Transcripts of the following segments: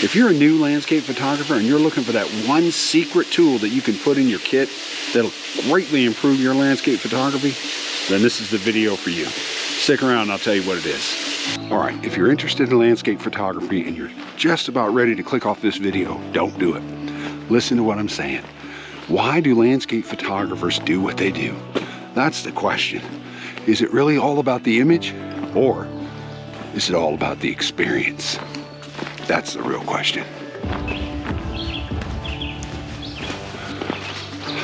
If you're a new landscape photographer and you're looking for that one secret tool that you can put in your kit that'll greatly improve your landscape photography, then this is the video for you. Stick around and I'll tell you what it is. All right, if you're interested in landscape photography and you're just about ready to click off this video, don't do it. Listen to what I'm saying. Why do landscape photographers do what they do? That's the question. Is it really all about the image, or is it all about the experience? That's the real question.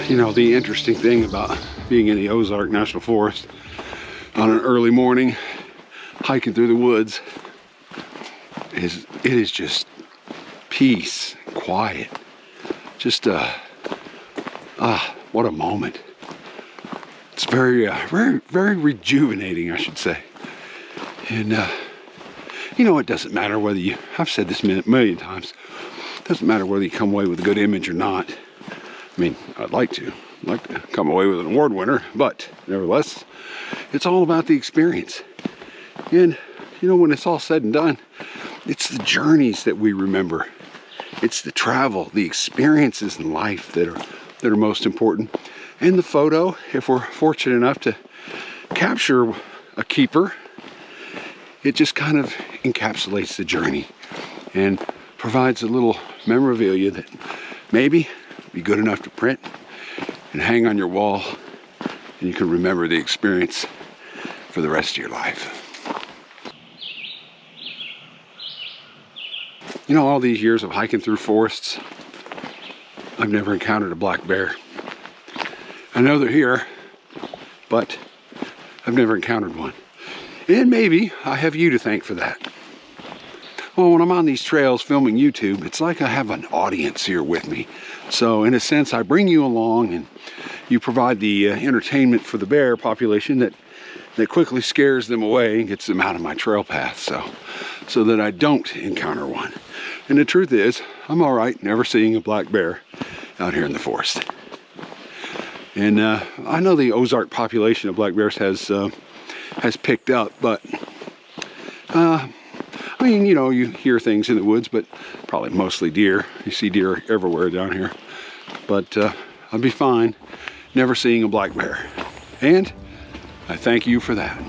You know, the interesting thing about being in the Ozark National Forest on an early morning, hiking through the woods, is it is just peace, quiet. Just what a moment. It's very rejuvenating, I should say. And you know, it doesn't matter whether you, I've said this a million times, it doesn't matter whether you come away with a good image or not. I mean, I'd like to come away with an award winner, but nevertheless, it's all about the experience. And you know, when it's all said and done, it's the journeys that we remember. It's the travel, the experiences in life that are most important. And the photo, if we're fortunate enough to capture a keeper, it just kind of encapsulates the journey and provides a little memorabilia that maybe be good enough to print and hang on your wall, and you can remember the experience for the rest of your life. You know, all these years of hiking through forests, I've never encountered a black bear. I know they're here, but I've never encountered one. And maybe I have you to thank for that. Well, when I'm on these trails filming YouTube, it's like I have an audience here with me. So in a sense, I bring you along and you provide the entertainment for the bear population that quickly scares them away and gets them out of my trail path, so that I don't encounter one. And the truth is, I'm all right never seeing a black bear out here in the forest. And I know the Ozark population of black bears has picked up, but I mean, you know, you hear things in the woods, but probably mostly deer. You see deer everywhere down here. But I'll be fine never seeing a black bear. And I thank you for that.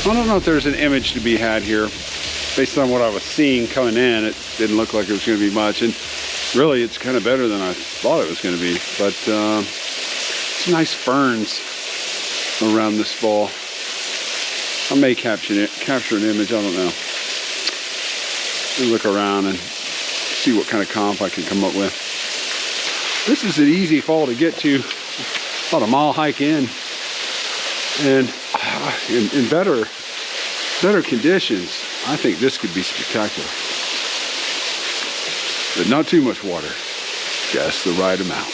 I don't know if there's an image to be had here. Based on what I was seeing coming in, it didn't look like it was going to be much. And really, it's kind of better than I thought it was going to be. But some nice ferns around this fall. I may capture an image, I don't know. Look around and see what kind of comp I can come up with. This is an easy fall to get to. About a mile hike in. And in better conditions, I think this could be spectacular. But not too much water, just the right amount.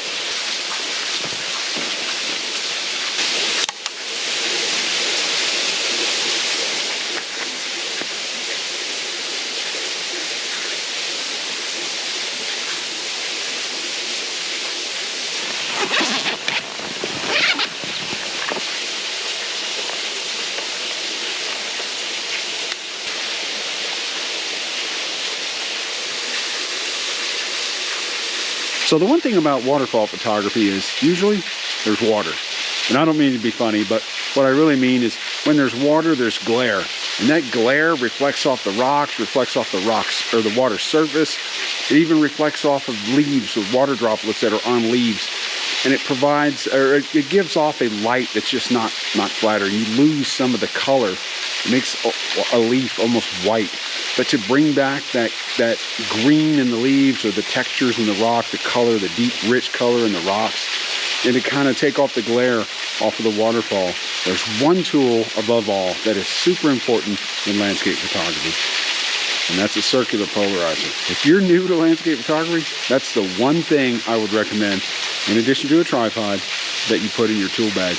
So the one thing about waterfall photography is usually there's water. And I don't mean to be funny, but what I really mean is when there's water, there's glare. And that glare reflects off the rocks, or the water surface. It even reflects off of leaves with water droplets that are on leaves. And it provides, or it gives off a light that's just not flattering. You lose some of the color. It makes a leaf almost white. But to bring back that green in the leaves, or the textures in the rock, the color, the deep, rich color in the rocks, and to kind of take off the glare off of the waterfall, there's one tool above all that is super important in landscape photography. and that's a circular polarizer. If you're new to landscape photography, that's the one thing I would recommend, in addition to a tripod, that you put in your tool bag.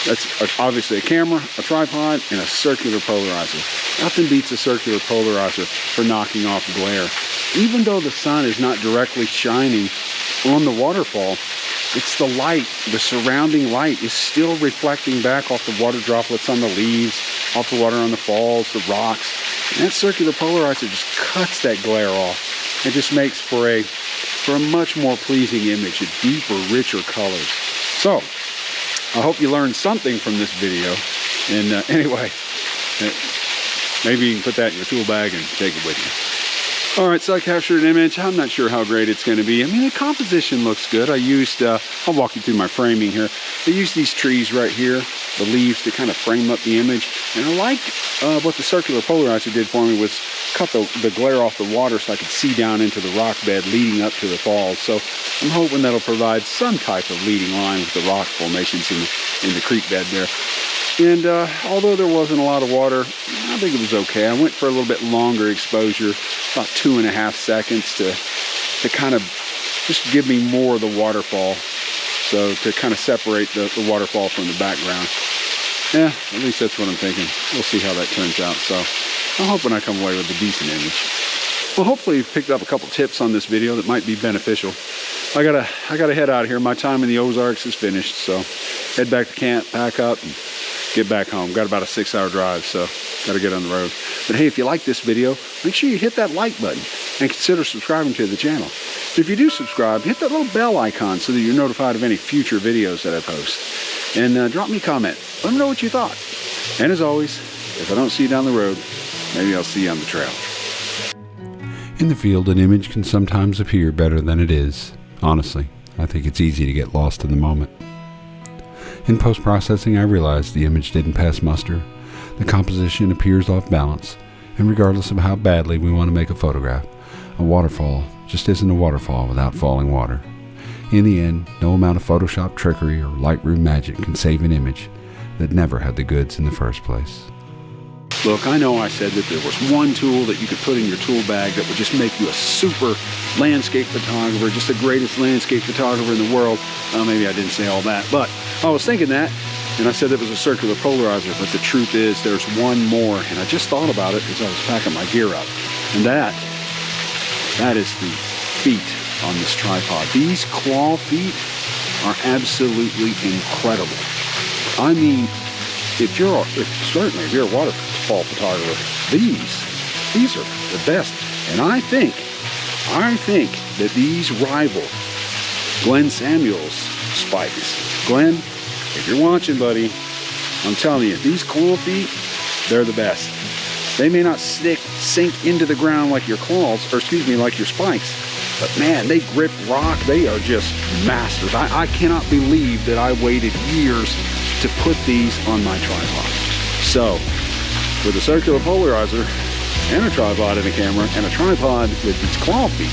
That's obviously a camera, a tripod, and a circular polarizer. Nothing beats a circular polarizer for knocking off glare. Even though the sun is not directly shining on the waterfall, it's the light, the surrounding light is still reflecting back off the water droplets on the leaves, off the water on the falls, the rocks. And that circular polarizer just cuts that glare off. It just makes for a much more pleasing image, a deeper, richer colors. So, I hope you learned something from this video. And anyway, maybe you can put that in your tool bag and take it with you. All right, so I captured an image. I'm not sure how great it's going to be. I mean, the composition looks good. I used, I'll walk you through my framing here. I used these trees right here, the leaves, to kind of frame up the image. And I like what the circular polarizer did for me was cut the glare off the water so I could see down into the rock bed leading up to the falls. So I'm hoping that'll provide some type of leading line with the rock formations in the creek bed there. And although there wasn't a lot of water, I think it was okay. I went for a little bit longer exposure, about 2.5 seconds to kind of just give me more of the waterfall. So to kind of separate the waterfall from the background. Yeah, at least that's what I'm thinking. We'll see how that turns out. So I'm hoping I come away with a decent image. Well, hopefully you've picked up a couple tips on this video that might be beneficial. I gotta head out of here. My time in the Ozarks is finished. So head back to camp, pack up, and get back home. Got about a 6-hour drive, so gotta get on the road. But hey, if you like this video, make sure you hit that like button and consider subscribing to the channel. If you do subscribe, hit that little bell icon so that you're notified of any future videos that I post. And drop me a comment. Let me know what you thought. And as always, if I don't see you down the road, maybe I'll see you on the trail. In the field, an image can sometimes appear better than it is. Honestly, I think it's easy to get lost in the moment. In post-processing, I realized the image didn't pass muster, the composition appears off balance, and regardless of how badly we want to make a photograph, a waterfall just isn't a waterfall without falling water. In the end, no amount of Photoshop trickery or Lightroom magic can save an image that never had the goods in the first place. Look, I know I said that there was one tool that you could put in your tool bag that would just make you a super landscape photographer, just the greatest landscape photographer in the world. Maybe I didn't say all that, but I was thinking that, and I said it was a circular polarizer, but the truth is there's one more, and I just thought about it as I was packing my gear up, and that is the feet on this tripod. These claw feet are absolutely incredible. I mean, if you're a waterfall photographer, these are the best. And I think that these rival Glenn Samuel's spikes. Glenn, if you're watching, buddy, I'm telling you, these claw feet, they're the best. They may not sink into the ground like your claws, or excuse me, like your spikes, but man, they grip rock. They are just masters. I cannot believe that I waited years to put these on my tripod. So, with a circular polarizer and a tripod and a camera and a tripod with these claw feet,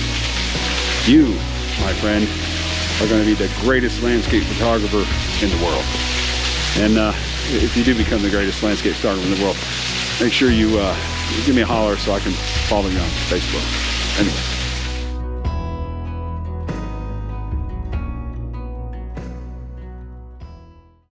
you, my friend, are going to be the greatest landscape photographer in the world. And if you do become the greatest landscape photographer in the world, make sure you give me a holler so I can follow you on Facebook. Anyway.